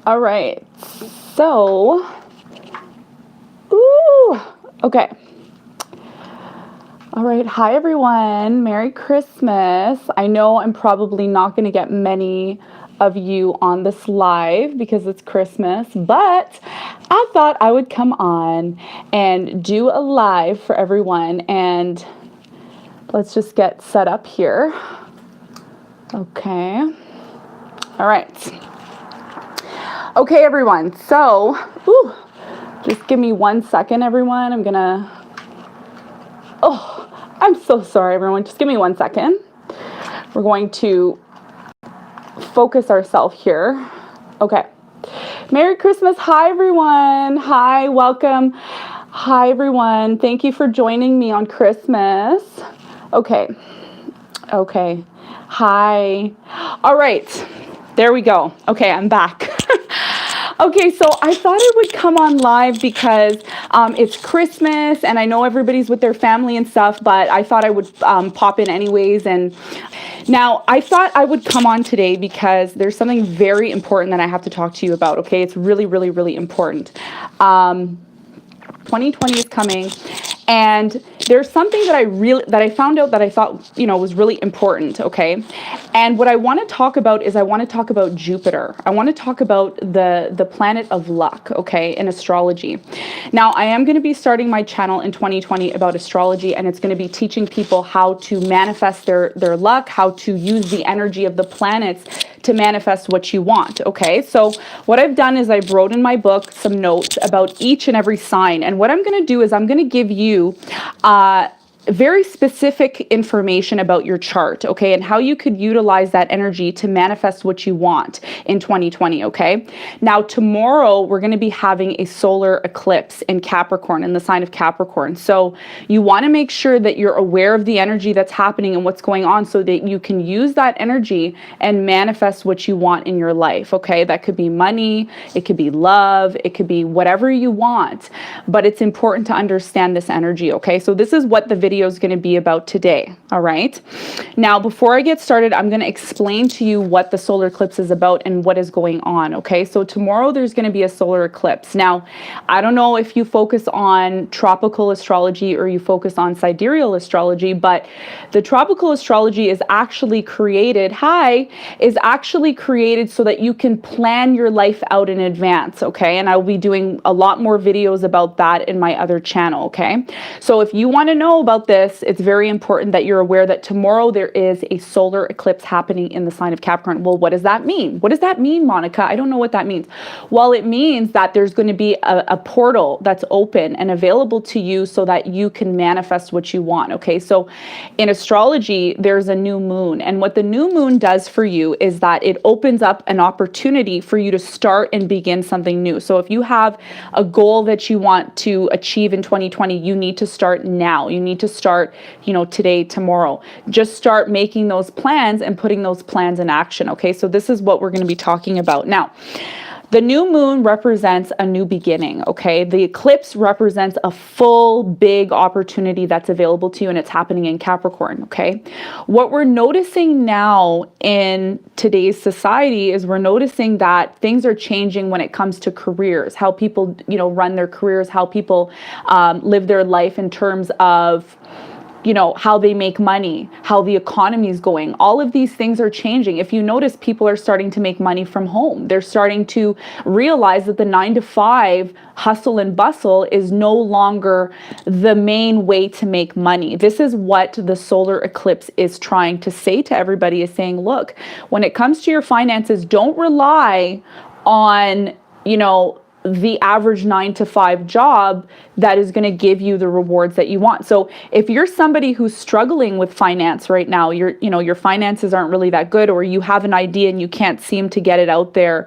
All right. So, okay. All right. Hi, everyone. Merry Christmas. I know I'm probably not going to get many of you on this live because it's Christmas, but I thought I would come on and do a live for everyone. And let's just get set up here. Okay. All right. Okay, everyone. So, just give me 1 second, everyone. I'm so sorry, everyone. Just give me 1 second. We're going to focus ourselves here. Okay. Merry Christmas. Hi, everyone. Hi, welcome. Hi, everyone. Thank you for joining me on Christmas. Okay. Hi. All right. There we go. Okay, I'm back. Okay, so I thought I would come on live because it's Christmas and I know everybody's with their family and stuff, but I thought I would pop in anyways. And now I thought I would come on today because there's something very important that I have to talk to you about, okay? It's really, really, really important. 2020 is coming, and there's something that I found out that I thought, was really important, okay? And what I want to talk about is I want to talk about Jupiter. I want to talk about the planet of luck, okay, in astrology. Now, I am going to be starting my channel in 2020 about astrology, and it's going to be teaching people how to manifest their luck, how to use the energy of the planets to manifest what you want, okay? So what I've done is I wrote in my book some notes about each and every sign. And what I'm going to do is I'm going to give you very specific information about your chart, okay, and how you could utilize that energy to manifest what you want in 2020, okay? Now, tomorrow, we're going to be having a solar eclipse in Capricorn, in the sign of Capricorn. So you want to make sure that you're aware of the energy that's happening and what's going on so that you can use that energy and manifest what you want in your life, okay? That could be money, it could be love, it could be whatever you want, but it's important to understand this energy, okay? So this is what the video is going to be about today. All right. Now, before I get started, I'm going to explain to you what the solar eclipse is about and what is going on. Okay. So tomorrow there's going to be a solar eclipse. Now, I don't know if you focus on tropical astrology or you focus on sidereal astrology, but the tropical astrology is actually created, so that you can plan your life out in advance. Okay. And I'll be doing a lot more videos about that in my other channel. Okay. So if you want to know about this, it's very important that you're aware that tomorrow there is a solar eclipse happening in the sign of Capricorn. Well, what does that mean? What does that mean, Monica? I don't know what that means. Well, it means that there's going to be a portal that's open and available to you so that you can manifest what you want. Okay. So in astrology, there's a new moon. And what the new moon does for you is that it opens up an opportunity for you to start and begin something new. So if you have a goal that you want to achieve in 2020, you need to start now. You need to start, today, tomorrow. Just start making those plans and putting those plans in action. Okay, so this is what we're going to be talking about. Now, the new moon represents a new beginning, okay? The eclipse represents a full, big opportunity that's available to you, and it's happening in Capricorn, okay? What we're noticing now in today's society is we're noticing that things are changing when it comes to careers, how people, run their careers, how people live their life in terms of how they make money, how the economy is going. All of these things are changing. If you notice, people are starting to make money from home. They're starting to realize that the 9-to-5 hustle and bustle is no longer the main way to make money. This is what the solar eclipse is trying to say to everybody, is saying, look, when it comes to your finances, don't rely on, the average 9-to-5 job that is going to give you the rewards that you want. So if you're somebody who's struggling with finance right now, your finances aren't really that good, or you have an idea and you can't seem to get it out there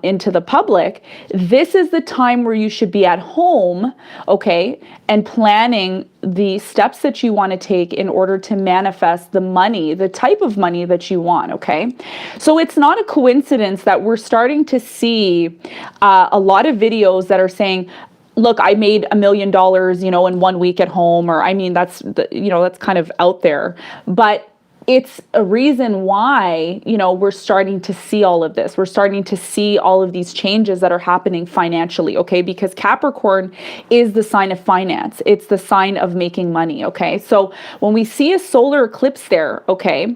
into the public, this is the time where you should be at home, okay, and planning the steps that you want to take in order to manifest the money, the type of money that you want, okay? So it's not a coincidence that we're starting to see a lot of videos that are saying, look, I made $1 million, in 1 week at home, or that's kind of out there. But it's a reason why, you know, we're starting to see all of this. We're starting to see all of these changes that are happening financially, okay? Because Capricorn is the sign of finance. It's the sign of making money, okay? So when we see a solar eclipse there, okay,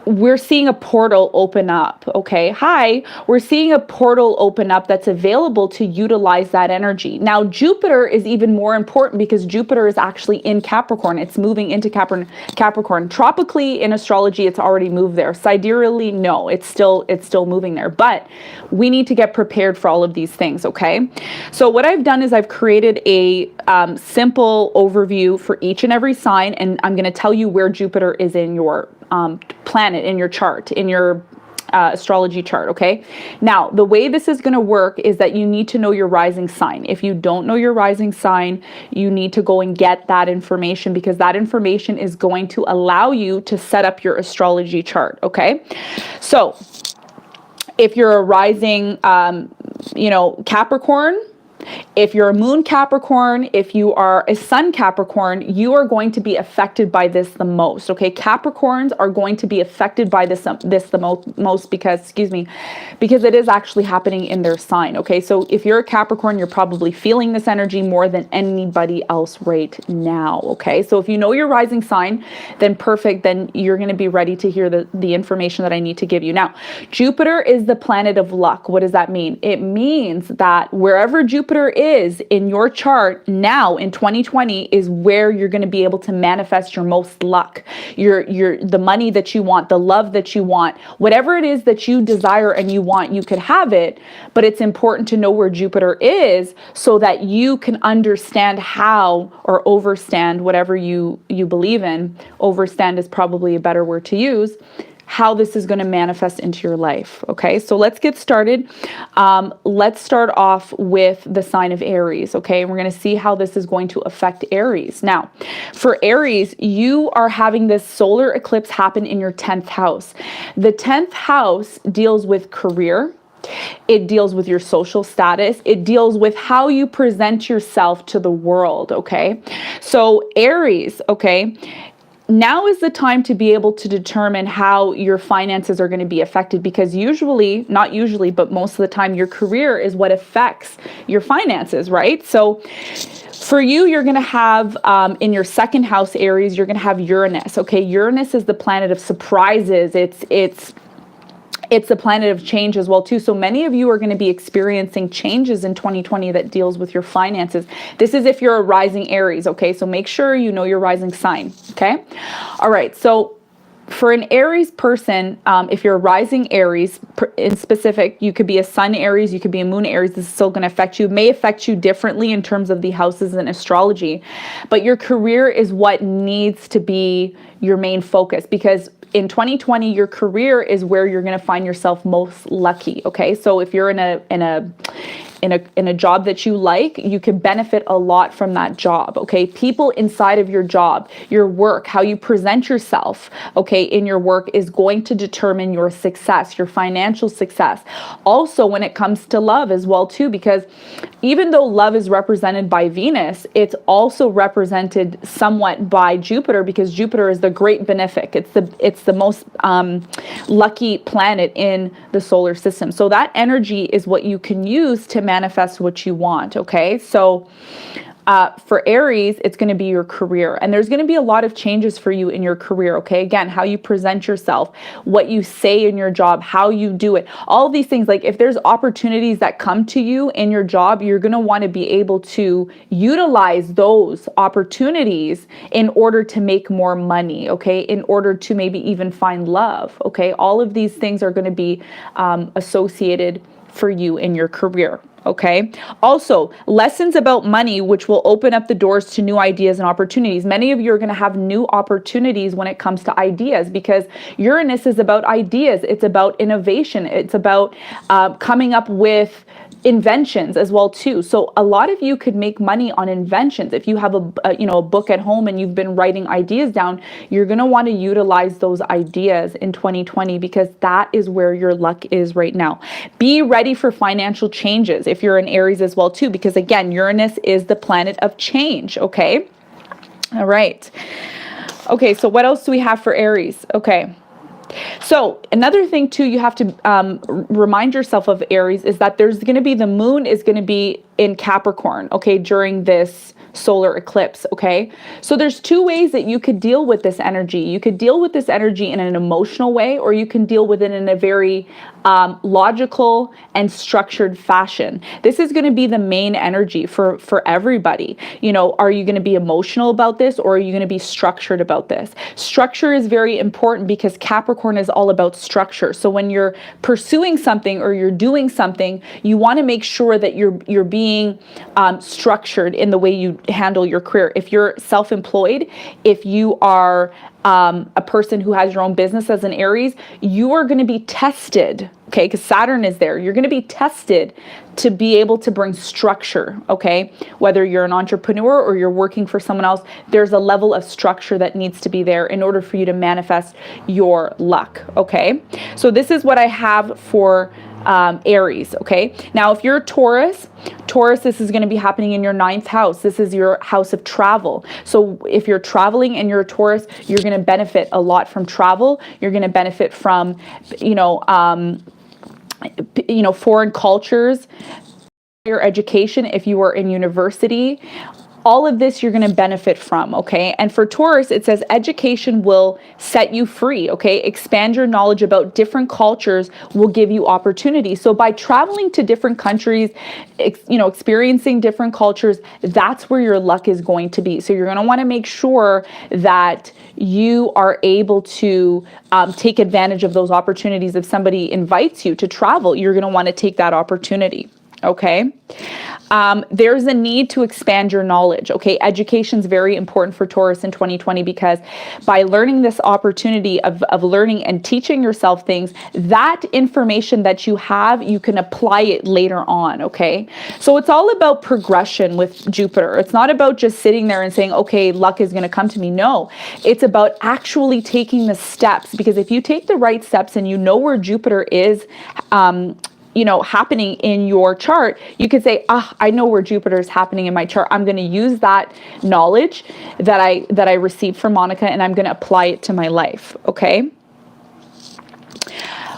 we're seeing a portal open up, okay? We're seeing a portal open up that's available to utilize that energy. Now, Jupiter is even more important because Jupiter is actually in Capricorn. It's moving into Capricorn. Tropically, in astrology, it's already moved there. Sidereally, no, it's still moving there. But we need to get prepared for all of these things, okay? So what I've done is I've created a simple overview for each and every sign, and I'm going to tell you where Jupiter is in your planet, in your chart, in your astrology chart, okay? Now, the way this is going to work is that you need to know your rising sign. If you don't know your rising sign, you need to go and get that information, because that information is going to allow you to set up your astrology chart, okay? So, if you're a rising, Capricorn, if you're a moon Capricorn, if you are a sun Capricorn, you are going to be affected by this the most, okay? Capricorns are going to be affected by this the most because it is actually happening in their sign, okay? So if you're a Capricorn, you're probably feeling this energy more than anybody else right now, okay? So if you know your rising sign, then perfect, then you're going to be ready to hear the information that I need to give you. Now, Jupiter is the planet of luck. What does that mean? It means that wherever Jupiter is in your chart now in 2020 is where you're going to be able to manifest your most luck, the money that you want, the love that you want, whatever it is that you desire and you want, you could have it. But it's important to know where Jupiter is so that you can understand how, or overstand, whatever you believe in. Overstand is probably a better word to use. How this is going to manifest into your life. Okay, so let's get started. Let's start off with the sign of Aries. Okay, and we're going to see how this is going to affect Aries. Now, for Aries, you are having this solar eclipse happen in your 10th house. The 10th house deals with career. It deals with your social status. It deals with how you present yourself to the world. Okay, so Aries, okay, now is the time to be able to determine how your finances are going to be affected, because usually, not usually, but most of the time, your career is what affects your finances, right? So for you, you're going to have in your second house, Aries, you're going to have Uranus. Okay, Uranus is the planet of surprises. It's a planet of change as well too. So many of you are going to be experiencing changes in 2020 that deals with your finances. This is if you're a rising Aries, okay? So make sure you know your rising sign, okay? All right, so for an Aries person, if you're a rising Aries in specific, you could be a sun Aries, you could be a moon Aries. This is still going to affect you. It may affect you differently in terms of the houses in astrology, but your career is what needs to be your main focus, because in 2020, your career is where you're going to find yourself most lucky. Okay, so if you're in a job that you like, you can benefit a lot from that job. Okay, people inside of your job, your work, how you present yourself, okay, in your work is going to determine your success, your financial success. Also, when it comes to love as well too, because even though love is represented by Venus, it's also represented somewhat by Jupiter, because Jupiter is the great benefic. It's the most lucky planet in the solar system. So that energy is what you can use to manifest what you want. Okay, so for Aries, it's going to be your career, and there's going to be a lot of changes for you in your career. Okay, again, how you present yourself, what you say in your job, how you do it, all of these things. Like if there's opportunities that come to you in your job, you're going to want to be able to utilize those opportunities in order to make more money. Okay, in order to maybe even find love. Okay, all of these things are going to be associated for you in your career. Okay. Also, lessons about money, which will open up the doors to new ideas and opportunities. Many of you are going to have new opportunities when it comes to ideas, because Uranus is about ideas. It's about innovation. It's about coming up with inventions as well too. So a lot of you could make money on inventions. If you have a book at home and you've been writing ideas down, you're going to want to utilize those ideas in 2020, because that is where your luck is right now. Be ready for financial changes if you're in Aries as well too, because again, Uranus is the planet of change. Okay. All right. Okay, so what else do we have for Aries? Okay. So another thing too, you have to remind yourself of Aries is that there's going to be, the moon is going to be in Capricorn, okay, during this solar eclipse, okay? So there's two ways that you could deal with this energy. You could deal with this energy in an emotional way, or you can deal with it in a very logical and structured fashion. This is going to be the main energy for everybody. You know, are you going to be emotional about this, or are you going to be structured about this? Structure is very important because Capricorn is all about structure. So when you're pursuing something or you're doing something, you want to make sure that you're being structured in the way you handle your career. If you're self-employed, if you are a person who has your own business as an Aries, you are going to be tested, okay, because Saturn is there. You're going to be tested to be able to bring structure, okay? Whether you're an entrepreneur or you're working for someone else, there's a level of structure that needs to be there in order for you to manifest your luck, okay? So this is what I have for Aries, okay? Now, if you're a Taurus, this is going to be happening in your 9th house. This is your house of travel. So if you're traveling and you're a Taurus, you're going to benefit a lot from travel. You're going to benefit from, foreign cultures, your education, if you are in university. All of this you're going to benefit from, okay? And for Taurus, it says education will set you free, okay? Expand your knowledge about different cultures will give you opportunity. So by traveling to different countries, experiencing different cultures, that's where your luck is going to be. So you're going to want to make sure that you are able to take advantage of those opportunities. If somebody invites you to travel, you're going to want to take that opportunity. Okay. There's a need to expand your knowledge. Okay. Education is very important for Taurus in 2020 because by learning this opportunity of learning and teaching yourself things, that information that you have, you can apply it later on. Okay. So it's all about progression with Jupiter. It's not about just sitting there and saying, okay, luck is going to come to me. No, it's about actually taking the steps, because if you take the right steps and you know where Jupiter is, happening in your chart, you could say, I know where Jupiter is happening in my chart. I'm going to use that knowledge that I received from Monica, and I'm going to apply it to my life. Okay.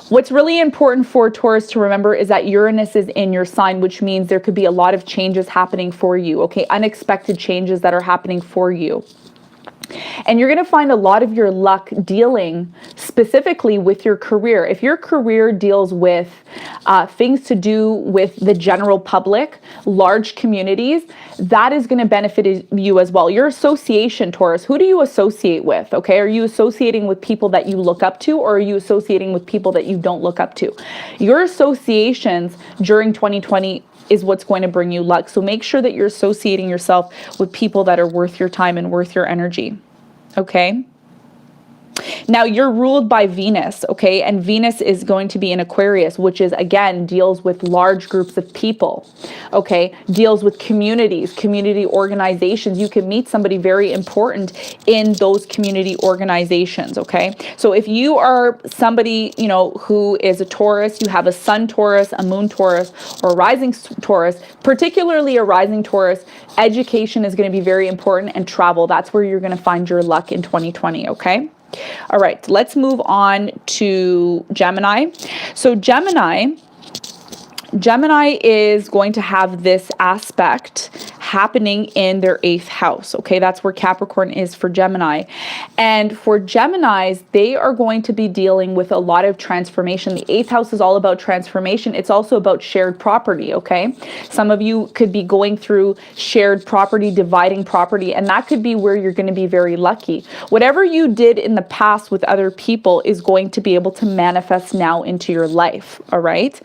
What's really important for Taurus to remember is that Uranus is in your sign, which means there could be a lot of changes happening for you. Okay. Unexpected changes that are happening for you. And you're going to find a lot of your luck dealing specifically with your career. If your career deals with things to do with the general public, large communities, that is going to benefit you as well. Your association, Taurus, who do you associate with? Okay, are you associating with people that you look up to, or are you associating with people that you don't look up to? Your associations during 2020 is what's going to bring you luck. So make sure that you're associating yourself with people that are worth your time and worth your energy. Okay. Now you're ruled by Venus, okay? And Venus is going to be in Aquarius, which is, again, deals with large groups of people, okay? Deals with communities, community organizations. You can meet somebody very important in those community organizations, okay? So if you are somebody, who is a Taurus, you have a Sun Taurus, a Moon Taurus, or a Rising Taurus, particularly a Rising Taurus, education is going to be very important, and travel. That's where you're going to find your luck in 2020, okay? All right, let's move on to Gemini. So Gemini is going to have this aspect happening in their 8th house. Okay, that's where Capricorn is for Gemini. And for Geminis, they are going to be dealing with a lot of transformation. The 8th house is all about transformation. It's also about shared property. Okay, some of you could be going through shared property, dividing property, and that could be where you're going to be very lucky. Whatever you did in the past with other people is going to be able to manifest now into your life. All right,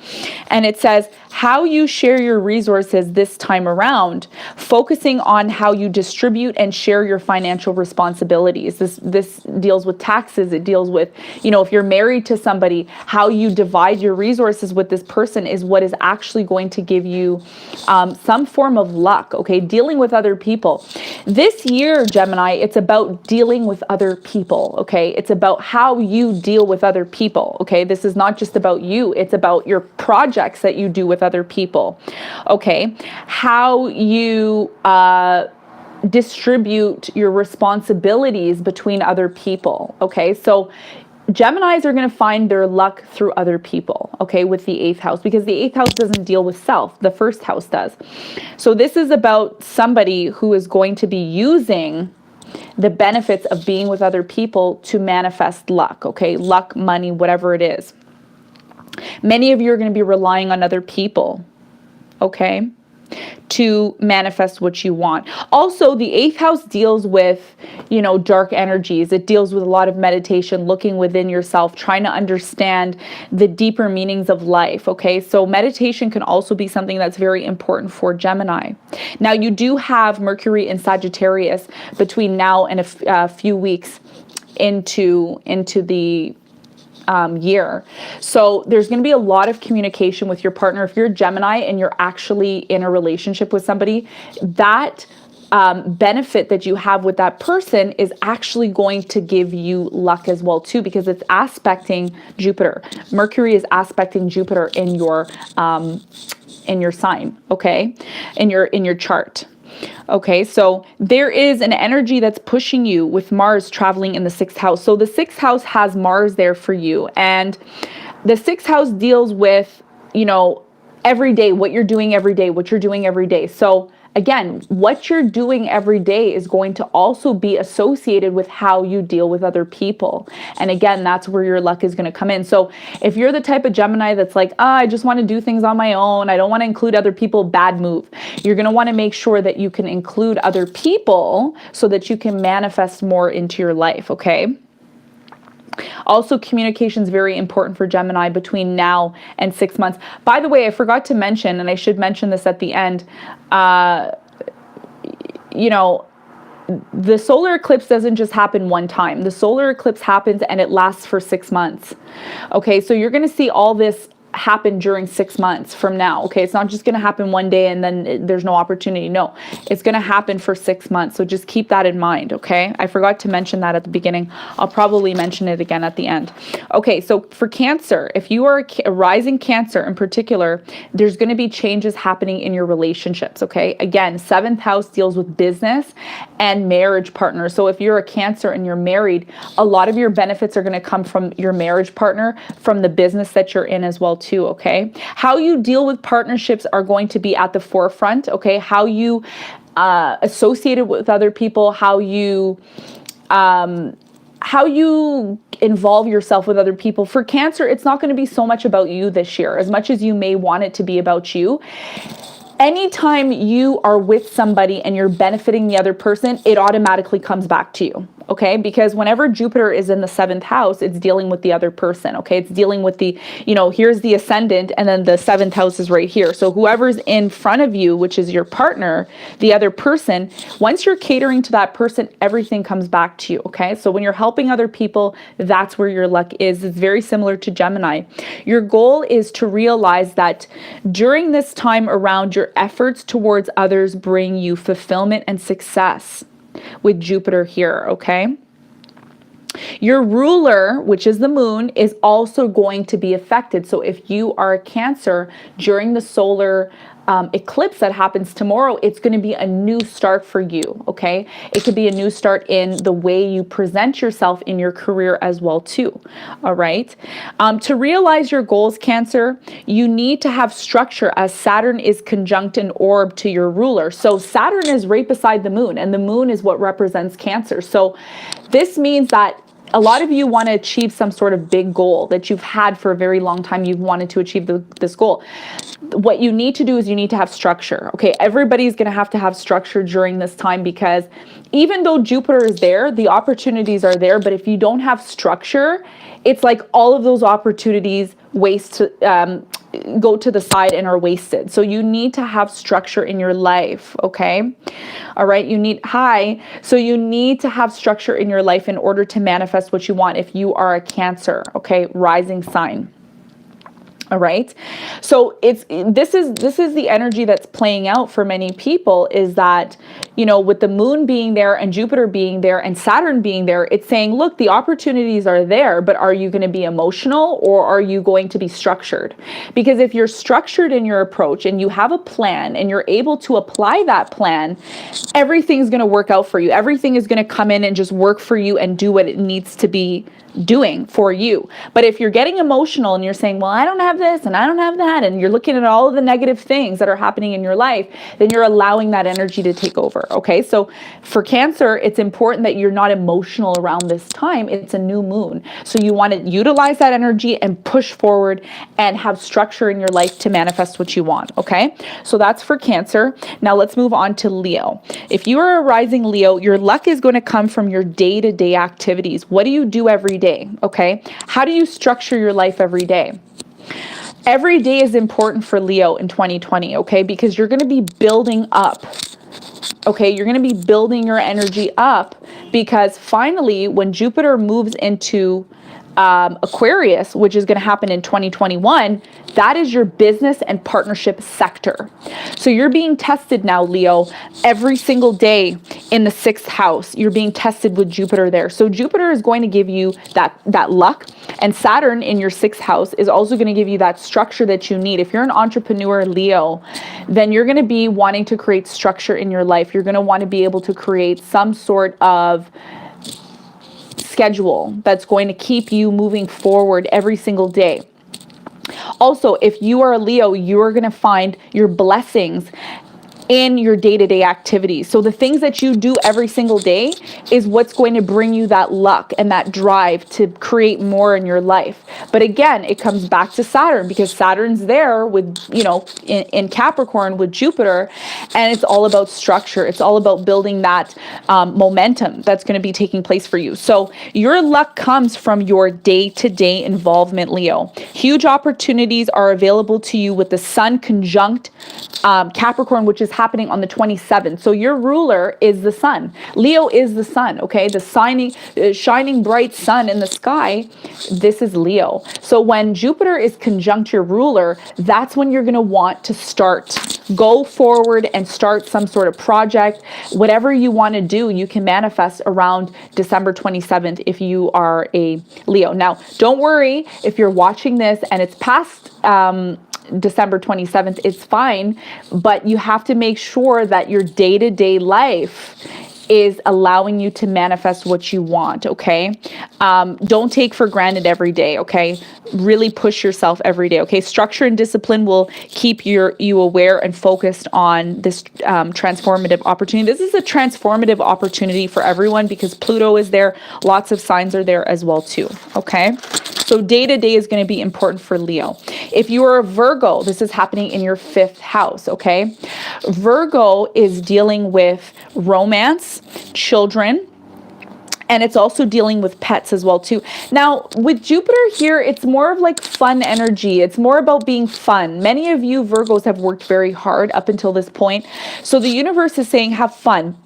and it says how you share your resources this time around, focusing on how you distribute and share your financial responsibilities. This deals with taxes. It deals with, if you're married to somebody, how you divide your resources with this person is what is actually going to give you some form of luck, okay? Dealing with other people. This year, Gemini, it's about dealing with other people, okay? It's about how you deal with other people, okay? This is not just about you. It's about your projects that you do with other people, okay? How you distribute your responsibilities between other people, okay? So Geminis are going to find their luck through other people, okay, with the 8th house, because the 8th house doesn't deal with self. The 1st house does. So this is about somebody who is going to be using the benefits of being with other people to manifest luck, okay? Luck, money, whatever it is. Many of you are going to be relying on other people, okay, to manifest what you want. Also, the 8th house deals with, you know, dark energies. It deals with a lot of meditation, looking within yourself, trying to understand the deeper meanings of life, okay? So meditation can also be something that's very important for Gemini. Now, you do have Mercury in Sagittarius between now and a few weeks into the year. So there's going to be a lot of communication with your partner. If you're a Gemini and you're actually in a relationship with somebody, that benefit that you have with that person is actually going to give you luck as well too, because it's aspecting Jupiter. Mercury is aspecting Jupiter in your sign, okay, in your chart. Okay, so there is an energy that's pushing you with Mars traveling in the 6th house. So the 6th house has Mars there for you. And the 6th house deals with, you know, every day, what you're doing every day, what you're doing every day. So again, what you're doing every day is going to also be associated with how you deal with other people. And again, that's where your luck is going to come in. So if you're the type of Gemini that's like, I just want to do things on my own, I don't want to include other people, bad move. You're going to want to make sure that you can include other people so that you can manifest more into your life, okay? Also, communication is very important for Gemini between now and 6 months. By the way, I forgot to mention, and I should mention this at the end, you know, the solar eclipse doesn't just happen one time. The solar eclipse happens and it lasts for 6 months. Okay, so you're going to see all this happen during 6 months from now. Okay, it's not just going to happen one day and then there's no opportunity. No, it's going to happen for 6 months. So just keep that in mind. Okay, I forgot to mention that at the beginning. I'll probably mention it again at the end. Okay, so for Cancer, if you are a rising Cancer in particular, there's going to be changes happening in your relationships. Okay, again, 7th house deals with business and marriage partners. So if you're a Cancer and you're married, a lot of your benefits are going to come from your marriage partner, from the business that you're in as well too, okay? How you deal with partnerships are going to be at the forefront, okay? How you associate it with other people, how you involve yourself with other people. For Cancer, it's not going to be so much about you this year, as much as you may want it to be about you. Anytime you are with somebody and you're benefiting the other person, it automatically comes back to you, okay? Because whenever Jupiter is in the 7th house, it's dealing with the other person, okay? It's dealing with the, you know, here's the ascendant and then the 7th house is right here. So whoever's in front of you, which is your partner, the other person, once you're catering to that person, everything comes back to you, okay? So when you're helping other people, that's where your luck is. It's very similar to Gemini. Your goal is to realize that during this time around, your efforts towards others bring you fulfillment and success with Jupiter here, okay? Your ruler, which is the moon, is also going to be affected. So if you are a Cancer during the solar eclipse that happens tomorrow, it's going to be a new start for you, okay? It could be a new start in the way you present yourself in your career as well too, all right? To realize your goals, Cancer, you need to have structure, as Saturn is conjunct an orb to your ruler. So Saturn is right beside the moon, and the moon is what represents Cancer. So this means that a lot of you want to achieve some sort of big goal that you've had for a very long time. You've wanted to achieve this goal. What you need to do is you need to have structure. Okay, everybody's going to have structure during this time, because even though Jupiter is there, the opportunities are there. But if you don't have structure, it's like all of those opportunities go to the side and are wasted. So you need to have structure in your life, okay? All right, so you need to have structure in your life in order to manifest what you want if you are a Cancer, okay, rising sign. All right. So this is the energy that's playing out for many people, is that, you know, with the moon being there and Jupiter being there and Saturn being there, it's saying, look, the opportunities are there, but are you going to be emotional or are you going to be structured? Because if you're structured in your approach and you have a plan and you're able to apply that plan, everything's going to work out for you. Everything is going to come in and just work for you and do what it needs to be doing for you. But if you're getting emotional and you're saying, well, I don't have this and I don't have that, and you're looking at all of the negative things that are happening in your life, then you're allowing that energy to take over. Okay. So for Cancer, it's important that you're not emotional around this time. It's a new moon. So you want to utilize that energy and push forward and have structure in your life to manifest what you want. Okay. So that's for Cancer. Now let's move on to Leo. If you are a rising Leo, your luck is going to come from your day-to-day activities. What do you do every day? Okay. How do you structure your life every day? Every day is important for Leo in 2020, okay? Because you're going to be building up. Okay, you're going to be building your energy up, because finally, when Jupiter moves into Aquarius, which is going to happen in 2021, that is your business and partnership sector. So you're being tested now, Leo, every single day in the 6th house. You're being tested with Jupiter there. So Jupiter is going to give you that luck, and Saturn in your 6th house is also going to give you that structure that you need. If you're an entrepreneur, Leo, then you're going to be wanting to create structure in your life. You're going to want to be able to create some sort of schedule that's going to keep you moving forward every single day. Also, if you are a Leo, you are going to find your blessings in your day-to-day activities. So the things that you do every single day is what's going to bring you that luck and that drive to create more in your life. But again, it comes back to Saturn, because Saturn's there with, you know, in Capricorn with Jupiter, and it's all about structure. It's all about building that momentum that's going to be taking place for you. So your luck comes from your day-to-day involvement, Leo. Huge opportunities are available to you with the Sun conjunct Capricorn, which is happening on the 27th. So your ruler is the sun. Leo is the sun, okay? The shining bright sun in the sky, this is Leo. So when Jupiter is conjunct your ruler, that's when you're going to want to go forward and start some sort of project. Whatever you want to do, you can manifest around December 27th if you are a Leo. Now, don't worry if you're watching this and it's past December 27th, it's fine, but you have to make sure that your day-to-day life is allowing you to manifest what you want, okay? Don't take for granted every day, okay? Really push yourself every day, okay? Structure and discipline will keep you aware and focused on this transformative opportunity. This is a transformative opportunity for everyone because Pluto is there. Lots of signs are there as well too, okay? So day-to-day is going to be important for Leo. If you are a Virgo, this is happening in your 5th house, okay? Virgo is dealing with romance, children, and it's also dealing with pets as well too. Now, with Jupiter here, it's more of like fun energy. It's more about being fun. Many of you Virgos have worked very hard up until this point. So the universe is saying have fun.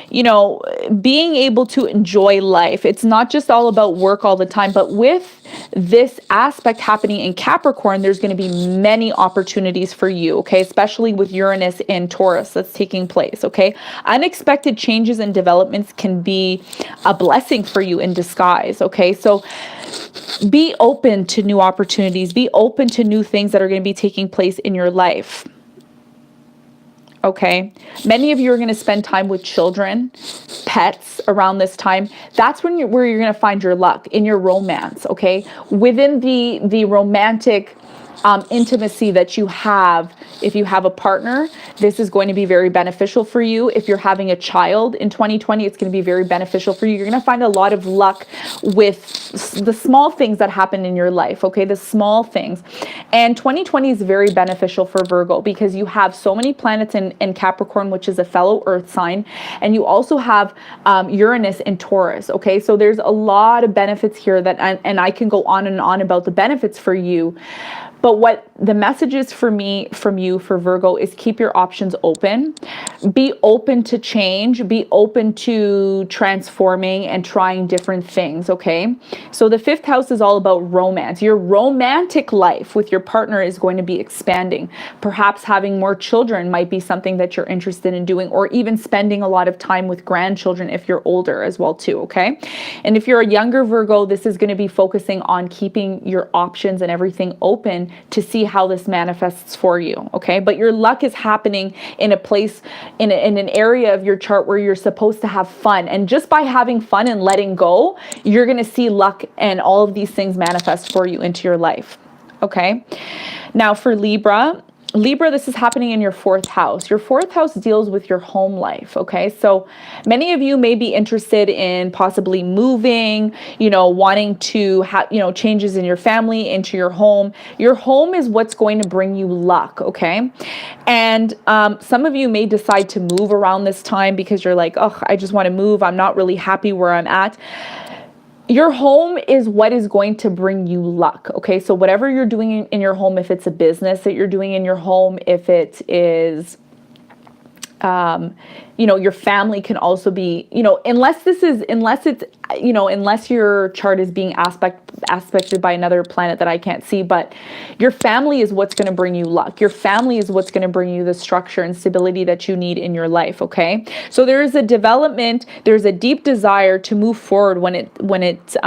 You know, being able to enjoy life. It's not just all about work all the time, but with this aspect happening in Capricorn, there's going to be many opportunities for you, okay? Especially with Uranus in Taurus that's taking place, okay? Unexpected changes and developments can be a blessing for you in disguise, okay? So be open to new opportunities. Be open to new things that are going to be taking place in your life. Okay. Many of you are going to spend time with children, pets around this time. That's where you're going to find your luck in your romance. Okay. Within the romantic intimacy that you have, if you have a partner, this is going to be very beneficial for you. If you're having a child in 2020, it's going to be very beneficial for you. You're going to find a lot of luck with the small things that happen in your life, okay? The small things. And 2020 is very beneficial for Virgo because you have so many planets in Capricorn, which is a fellow earth sign, and you also have Uranus in Taurus, okay? So there's a lot of benefits here that, and I can go on and on about the benefits for you. But But what the message is for me, from you, for Virgo, is keep your options open. Be open to change. Be open to transforming and trying different things, okay? So the 5th house is all about romance. Your romantic life with your partner is going to be expanding. Perhaps having more children might be something that you're interested in doing, or even spending a lot of time with grandchildren if you're older as well too, okay? And if you're a younger Virgo, this is going to be focusing on keeping your options and everything open to see how this manifests for you, okay? But your luck is happening in a place, in an area of your chart where you're supposed to have fun. And just by having fun and letting go, you're going to see luck and all of these things manifest for you into your life, okay? Now for Libra, this is happening in your 4th house. Your 4th house deals with your home life, okay? So many of you may be interested in possibly moving, you know, wanting to have, you know, changes in your family, into your home. Your home is what's going to bring you luck, okay? And some of you may decide to move around this time because you're like, oh, I just want to move. I'm not really happy where I'm at. Your home is what is going to bring you luck, okay? So whatever you're doing in your home, if it's a business that you're doing in your home, if it is, you know, your family can also be, you know, unless your chart is being aspected by another planet that I can't see, but your family is what's going to bring you luck. Your family is what's going to bring you the structure and stability that you need in your life, okay? So there is a development, there's a deep desire to move forward when it's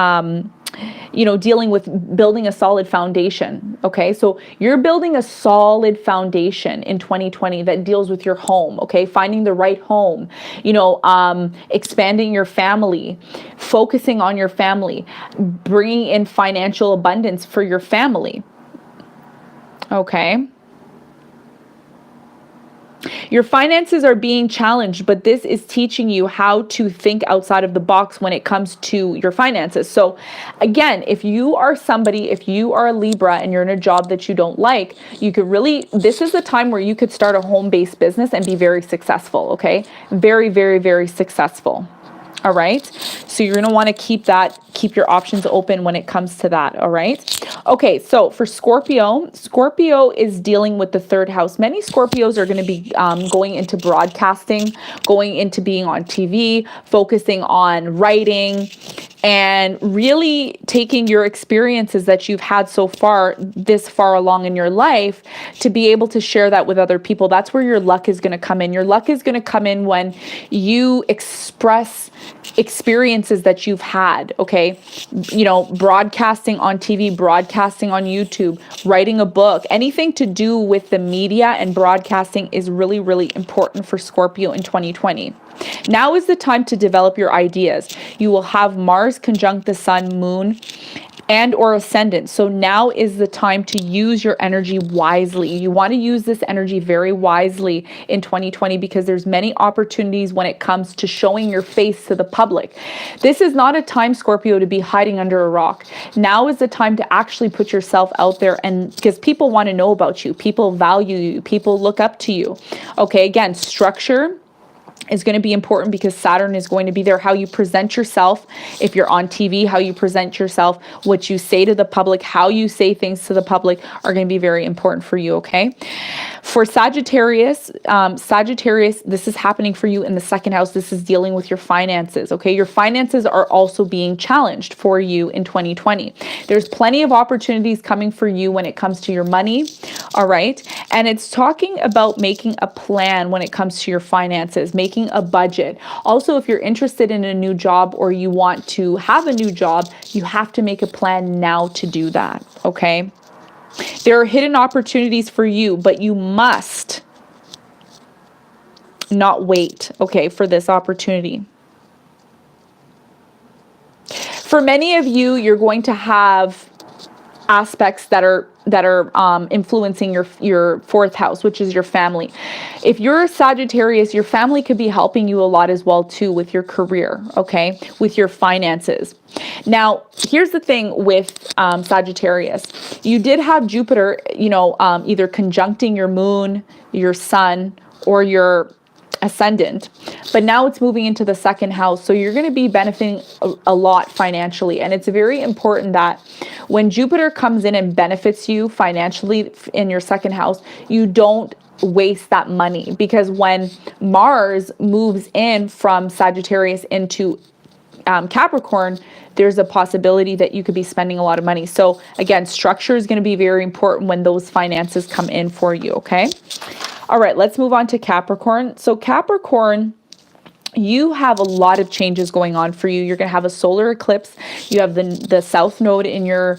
you know, dealing with building a solid foundation, okay? So you're building a solid foundation in 2020 that deals with your home, okay? Finding the right home, you know, expanding your family, focusing on your family, bringing in financial abundance for your family, okay? Your finances are being challenged, but this is teaching you how to think outside of the box when it comes to your finances. So again, if you are a Libra and you're in a job that you don't like, you could really, this is the time where you could start a home-based business and be very successful, okay? Very, very, very successful. All right. So you're going to want to keep your options open when it comes to that. All right. Okay. So for Scorpio is dealing with the 3rd house. Many Scorpios are going to be going into broadcasting, going into being on TV, focusing on writing, and really taking your experiences that you've had so far, this far along in your life, to be able to share that with other people. That's where your luck is going to come in. Your luck is going to come in when you express experiences that you've had, okay? You know, broadcasting on TV, broadcasting on YouTube, writing a book, anything to do with the media and broadcasting is really, really important for Scorpio in 2020. Now is the time to develop your ideas. You will have Mars conjunct the Sun, Moon, and or ascendant. So now is the time to use your energy wisely. You want to use this energy very wisely in 2020 because there's many opportunities when it comes to showing your face to the public. This is not a time, Scorpio, to be hiding under a rock. Now is the time to actually put yourself out there, and because people want to know about you, people value you, people look up to you. Okay, again, structure is going to be important because Saturn is going to be there. How you present yourself, if you're on TV, how you present yourself, what you say to the public, how you say things to the public are going to be very important for you, okay? For Sagittarius, this is happening for you in the 2nd house. This is dealing with your finances, okay? Your finances are also being challenged for you in 2020. There's plenty of opportunities coming for you when it comes to your money, all right? And it's talking about making a plan when it comes to your finances, making a budget. Also, if you're interested in a new job or you want to have a new job, you have to make a plan now to do that, okay? There are hidden opportunities for you, but you must not wait, okay, for this opportunity. For many of you, you're going to have aspects that are influencing your 4th house, which is your family. If you're a Sagittarius, your family could be helping you a lot as well too with your career, okay, with your finances. Now, here's the thing with Sagittarius. You did have Jupiter, you know, either conjuncting your moon, your sun, or your ascendant, but now it's moving into the second house. So you're going to be benefiting a lot financially. And it's very important that when Jupiter comes in and benefits you financially in your second house, you don't waste that money, because when Mars moves in from Sagittarius into Capricorn, there's a possibility that you could be spending a lot of money. So again, structure is going to be very important when those finances come in for you. Okay. All right, let's move on to Capricorn. So Capricorn, you have a lot of changes going on for you. You're going to have a solar eclipse. You have the south node in your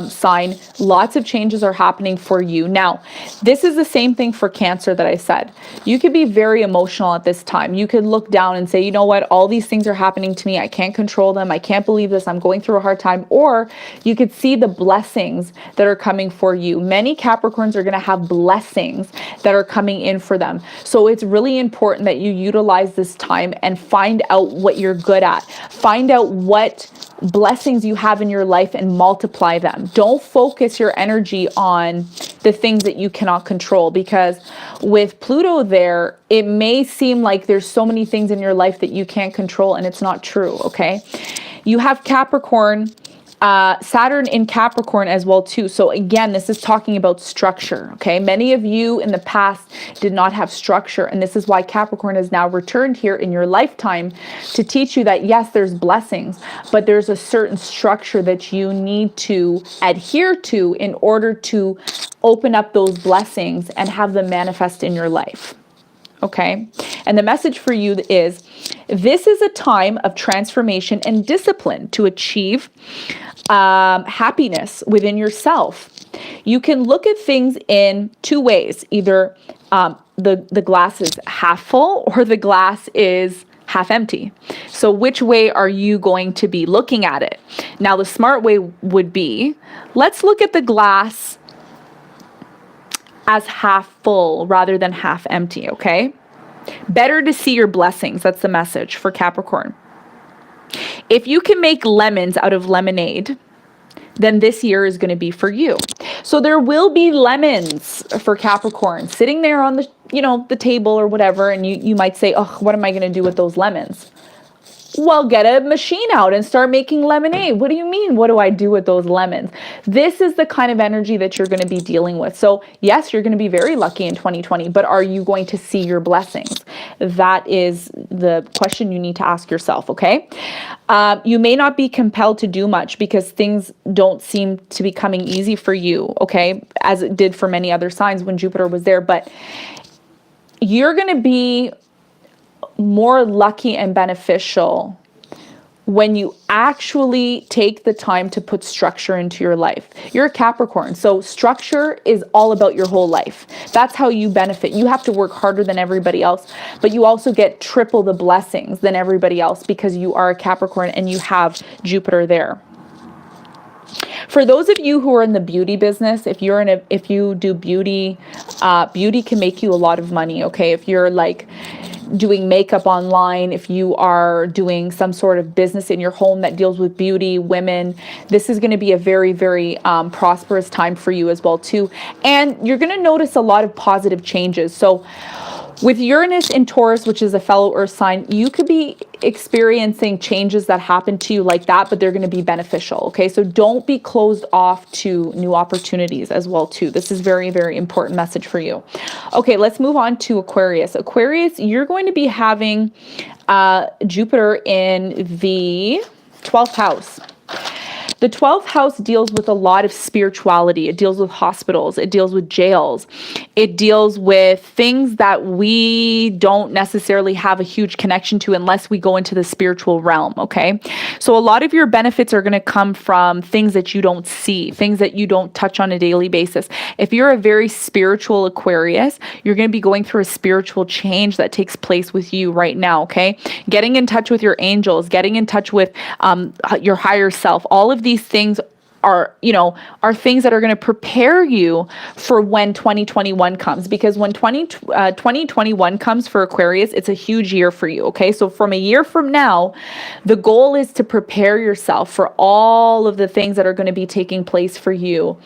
sign. Lots of changes are happening for you. Now, this is the same thing for Cancer that I said. You could be very emotional at this time. You could look down and say, you know what, all these things are happening to me. I can't control them. I can't believe this. I'm going through a hard time. Or you could see the blessings that are coming for you. Many Capricorns are going to have blessings that are coming in for them. So it's really important that you utilize this time and find out what you're good at. Find out what blessings you have in your life and multiply them. Don't focus your energy on the things that you cannot control, because with Pluto there, it may seem like there's so many things in your life that you can't control, and it's not true, okay? You have Capricorn, Saturn in Capricorn as well too. So again, this is talking about structure, okay? Many of you in the past did not have structure, and this is why Capricorn has now returned here in your lifetime to teach you that yes, there's blessings, but there's a certain structure that you need to adhere to in order to open up those blessings and have them manifest in your life. Okay. And the message for you is, this is a time of transformation and discipline to achieve happiness within yourself. You can look at things in two ways. Either the glass is half full or the glass is half empty. So which way are you going to be looking at it? Now, the smart way would be, let's look at the glass as half full rather than half empty, okay? Better to see your blessings. That's the message for Capricorn. If you can make lemons out of lemonade, then this year is going to be for you. So there will be lemons for Capricorn sitting there on the, the table or whatever, and you might say, oh, what am I going to do with those lemons? Well, get a machine out and start making lemonade. What do you mean? What do I do with those lemons? This is the kind of energy that you're going to be dealing with. So yes, you're going to be very lucky in 2020, but are you going to see your blessings? That is the question you need to ask yourself, okay? You may not be compelled to do much because things don't seem to be coming easy for you, okay? As it did for many other signs when Jupiter was there, but you're going to be more lucky and beneficial when you actually take the time to put structure into your life. You're a Capricorn, so structure is all about your whole life. That's how you benefit. You have to work harder than everybody else, but you also get triple the blessings than everybody else because you are a Capricorn and you have Jupiter there. For those of you who are in the beauty business, if you do beauty, beauty can make you a lot of money, okay? If you're like doing makeup online, if you are doing some sort of business in your home that deals with beauty, women, this is going to be a very, very prosperous time for you as well too. And you're going to notice a lot of positive changes. So with Uranus in Taurus, which is a fellow earth sign, you could be experiencing changes that happen to you like that, but they're going to be beneficial. Okay. So don't be closed off to new opportunities as well too. This is very, very important message for you. Okay. Let's move on to Aquarius. Aquarius, you're going to be having Jupiter in the 12th house. The 12th house deals with a lot of spirituality. It deals with hospitals. It deals with jails. It deals with things that we don't necessarily have a huge connection to unless we go into the spiritual realm, okay? So a lot of your benefits are going to come from things that you don't see, things that you don't touch on a daily basis. If you're a very spiritual Aquarius, you're going to be going through a spiritual change that takes place with you right now, okay? Getting in touch with your angels, getting in touch with your higher self, all of these things are things that are going to prepare you for when 2021 comes, because when 2021 comes for Aquarius, it's a huge year for you. Okay. So from a year from now, the goal is to prepare yourself for all of the things that are going to be taking place for you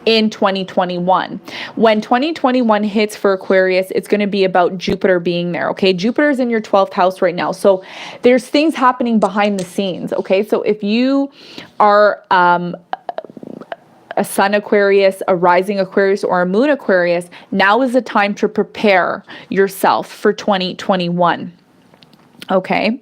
in 2021. When 2021 hits for Aquarius, it's going to be about Jupiter being there, okay? Jupiter's in your 12th house right now. So there's things happening behind the scenes, okay? So if you are a sun Aquarius, a rising Aquarius, or a moon Aquarius, now is the time to prepare yourself for 2021. Okay.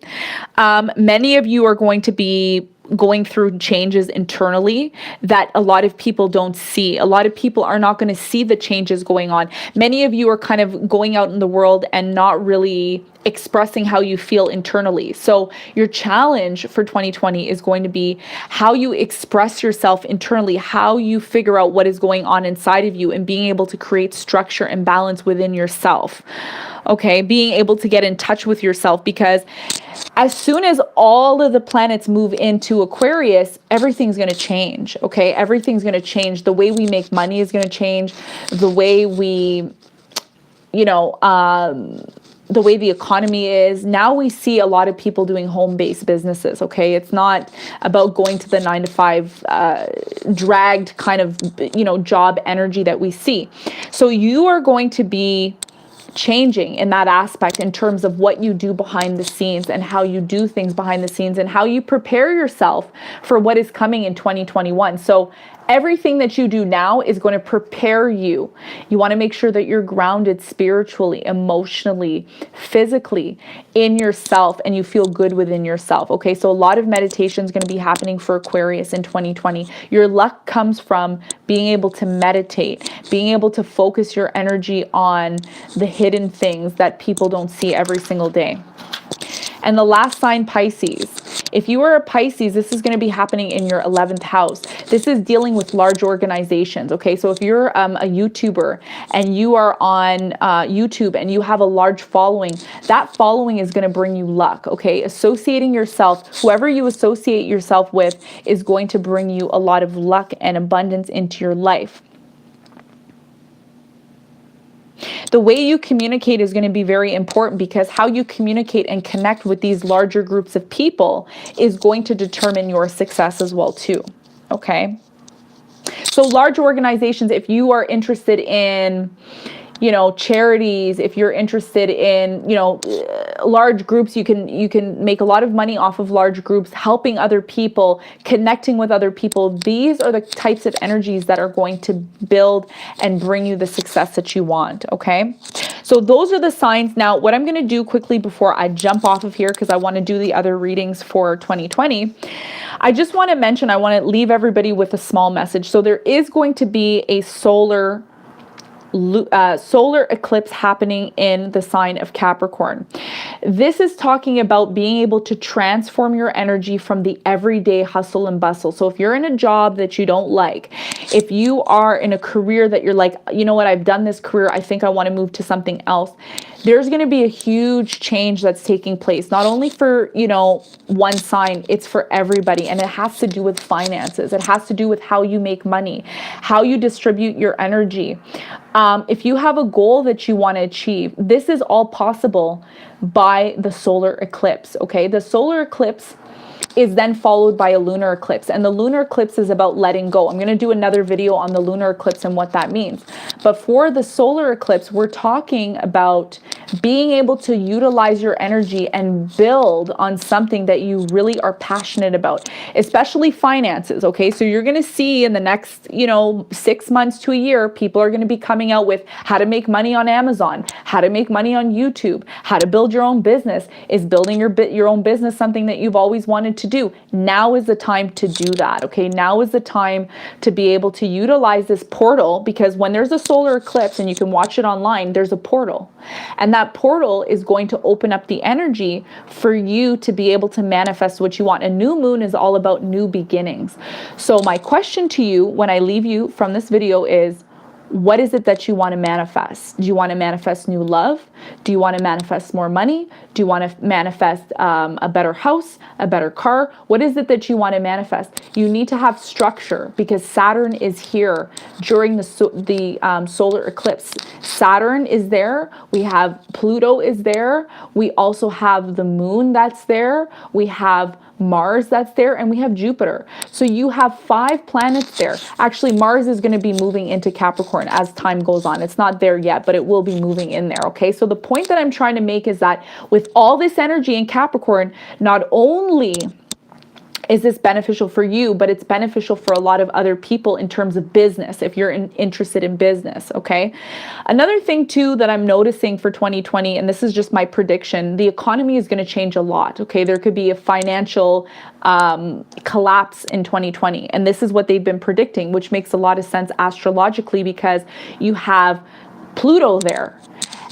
Many of you are going to be going through changes internally that a lot of people don't see. A lot of people are not going to see the changes going on. Many of you are kind of going out in the world and not really expressing how you feel internally. So your challenge for 2020 is going to be how you express yourself internally, how you figure out what is going on inside of you, and being able to create structure and balance within yourself. Okay, being able to get in touch with yourself, because as soon as all of the planets move into Aquarius, everything's going to change. Okay, everything's going to change. The way we make money is going to change. The way we, the way the economy is. Now we see a lot of people doing home-based businesses, okay? It's not about going to the 9-to-5 dragged kind of, job energy that we see. So you are going to be changing in that aspect in terms of what you do behind the scenes and how you do things behind the scenes and how you prepare yourself for what is coming in 2021. So everything that you do now is going to prepare you. You want to make sure that you're grounded spiritually, emotionally, physically in yourself, and you feel good within yourself. Okay, so a lot of meditation is going to be happening for Aquarius in 2020. Your luck comes from being able to meditate, being able to focus your energy on the hidden things that people don't see every single day. And the last sign, Pisces. If you are a Pisces, this is going to be happening in your 11th house. This is dealing with large organizations, okay? So if you're a YouTuber and you are on YouTube and you have a large following, that following is going to bring you luck, okay? Associating yourself, whoever you associate yourself with, is going to bring you a lot of luck and abundance into your life. The way you communicate is going to be very important, because how you communicate and connect with these larger groups of people is going to determine your success as well too. Okay. So large organizations, if you are interested in, charities, if you're interested in, large groups, you can make a lot of money off of large groups, helping other people, connecting with other people. These are the types of energies that are going to build and bring you the success that you want. Okay. So those are the signs. Now, what I'm going to do quickly before I jump off of here, because I want to do the other readings for 2020, I just want to mention, I want to leave everybody with a small message. So there is going to be a solar eclipse happening in the sign of Capricorn. This is talking about being able to transform your energy from the everyday hustle and bustle. So if you're in a job that you don't like, if you are in a career that you're like, you know what, I've done this career, I think I want to move to something else, there's going to be a huge change that's taking place, not only for, one sign, it's for everybody. And it has to do with finances. It has to do with how you make money, how you distribute your energy. If you have a goal that you want to achieve, this is all possible by the solar eclipse, okay? The solar eclipse is then followed by a lunar eclipse. And the lunar eclipse is about letting go. I'm going to do another video on the lunar eclipse and what that means. But for the solar eclipse, we're talking about being able to utilize your energy and build on something that you really are passionate about, especially finances, okay? So you're going to see in the next, 6 months to a year, people are going to be coming out with how to make money on Amazon, how to make money on YouTube, how to build your own business. Is building your own business something that you've always wanted to do? Now is the time to do that, okay? Now is the time to be able to utilize this portal, because when there's a solar eclipse, and you can watch it online, there's a portal. And that portal is going to open up the energy for you to be able to manifest what you want. A new moon is all about new beginnings. So my question to you when I leave you from this video is, what is it that you want to manifest? Do you want to manifest new love? Do you want to manifest more money? Do you want to manifest a better house, a better car? What is it that you want to manifest? You need to have structure, because Saturn is here during the solar eclipse. Saturn is there. We have Pluto is there. We also have the moon that's there. We have Mars that's there, and we have Jupiter. So you have 5 planets there. Actually, Mars is going to be moving into Capricorn as time goes on. It's not there yet, but it will be moving in there, okay? So the point that I'm trying to make is that with all this energy in Capricorn, not only is this beneficial for you, but it's beneficial for a lot of other people in terms of business, if you're interested in business, okay? Another thing too that I'm noticing for 2020, and this is just my prediction, the economy is going to change a lot, okay? There could be a financial collapse in 2020, and this is what they've been predicting, which makes a lot of sense astrologically because you have Pluto there.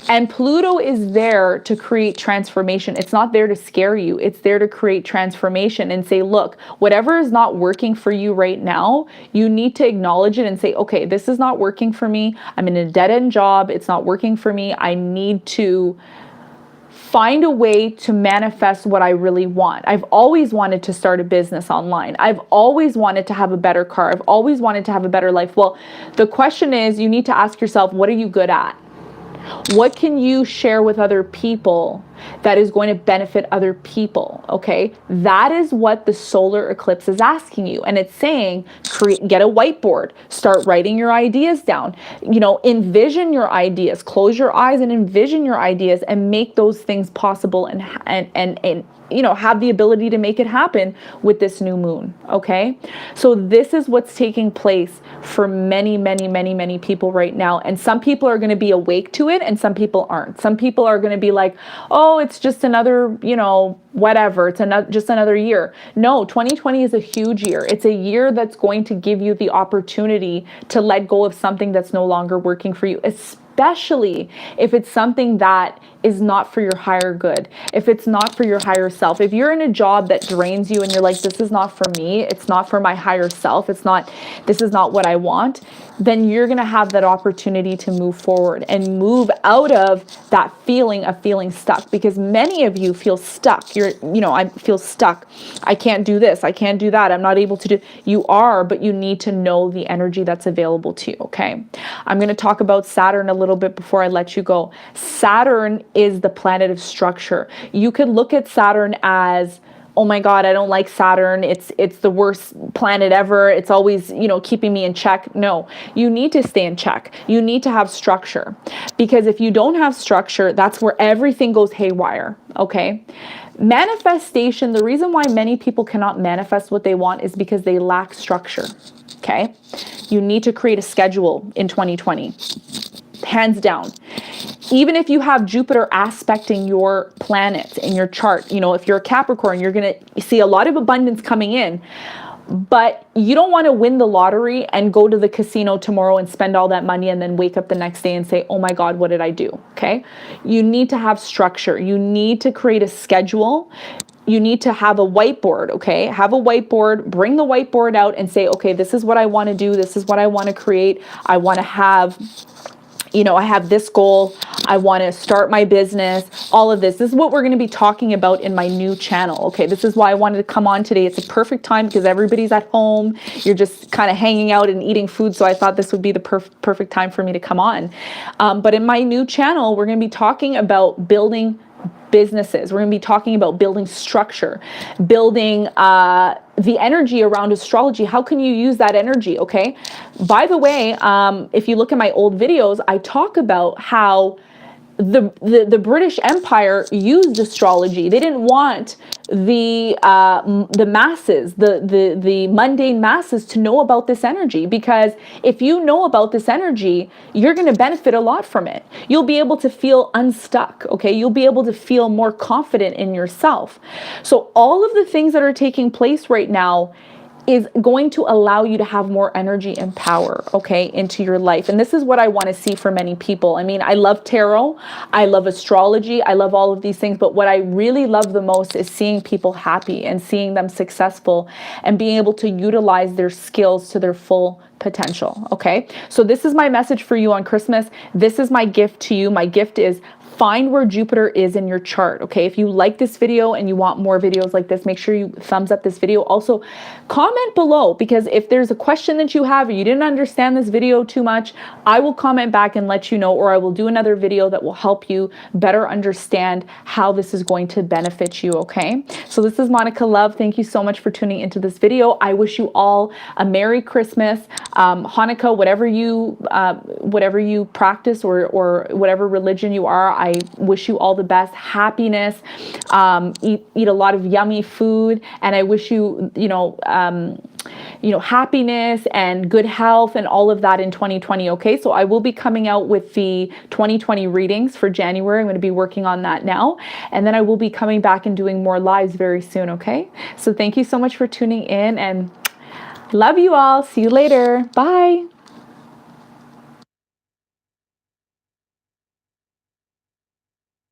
And Pluto is there to create transformation. It's not there to scare you. It's there to create transformation and say, look, whatever is not working for you right now, you need to acknowledge it and say, okay, this is not working for me. I'm in a dead-end job. It's not working for me. I need to find a way to manifest what I really want. I've always wanted to start a business online. I've always wanted to have a better car. I've always wanted to have a better life. Well, the question is, you need to ask yourself, what are you good at? What can you share with other people that is going to benefit other people? Okay, that is what the solar eclipse is asking you. And it's saying, get a whiteboard, start writing your ideas down, you know, envision your ideas, close your eyes and envision your ideas and make those things possible and you know, have the ability to make it happen with this new moon. Okay, so this is what's taking place for many, many, many, many people right now. And some people are going to be awake to it and some people aren't. Some people are going to be like, oh, it's just another, you know, whatever. It's just another year. No, 2020 is a huge year. It's a year that's going to give you the opportunity to let go of something that's no longer working for you, especially if it's something that is not for your higher good, if it's not for your higher self. If you're in a job that drains you and you're like, this is not for me, it's not for my higher self, this is not what I want, then you're going to have that opportunity to move forward and move out of that feeling of feeling stuck, because many of you feel stuck. I feel stuck. I can't do this. I can't do that. I'm not able to do. You are, but you need to know the energy that's available to you. Okay. I'm going to talk about Saturn a little bit before I let you go. Saturn is the planet of structure. You could look at Saturn as, oh my God, I don't like Saturn. It's the worst planet ever. It's always, keeping me in check. No, you need to stay in check. You need to have structure, because if you don't have structure, that's where everything goes haywire. Okay. Manifestation. The reason why many people cannot manifest what they want is because they lack structure. Okay. You need to create a schedule in 2020. Hands down. Even if you have Jupiter aspecting your planet in your chart, if you're a Capricorn, you're going to see a lot of abundance coming in, but you don't want to win the lottery and go to the casino tomorrow and spend all that money and then wake up the next day and say, oh my God, what did I do? Okay. You need to have structure. You need to create a schedule. You need to have a whiteboard, okay? Have a whiteboard, bring the whiteboard out and say, okay, this is what I want to do. This is what I want to create. I want to have, I have this goal. I want to start my business, all of this. This is what we're going to be talking about in my new channel. Okay. This is why I wanted to come on today. It's a perfect time because everybody's at home. You're just kind of hanging out and eating food. So I thought this would be the perfect time for me to come on. But in my new channel, we're going to be talking about building businesses. We're going to be talking about building structure, building the energy around astrology. How can you use that energy? Okay. By the way, if you look at my old videos, I talk about how the British Empire used astrology. They didn't want the masses, the mundane masses to know about this energy, because if you know about this energy, you're going to benefit a lot from it. You'll be able to feel unstuck. Okay. You'll be able to feel more confident in yourself. So all of the things that are taking place right now is going to allow you to have more energy and power, okay, into your life. And this is what I want to see for many people. I mean, I love tarot, I love astrology, I love all of these things, but what I really love the most is seeing people happy and seeing them successful and being able to utilize their skills to their full potential, okay? So this is my message for you on Christmas. This is my gift to you. My gift is find where Jupiter is in your chart, okay? If you like this video and you want more videos like this, make sure you thumbs up this video. Also, comment below, because if there's a question that you have or you didn't understand this video too much, I will comment back and let you know, or I will do another video that will help you better understand how this is going to benefit you, okay? So this is Monica Love. Thank you so much for tuning into this video. I wish you all a Merry Christmas, Hanukkah, whatever you practice or whatever religion you are. I wish you all the best, happiness, eat a lot of yummy food, and I wish you, happiness and good health and all of that in 2020, okay? So I will be coming out with the 2020 readings for January. I'm going to be working on that now, and then I will be coming back and doing more lives very soon, okay? So thank you so much for tuning in, and love you all. See you later. Bye.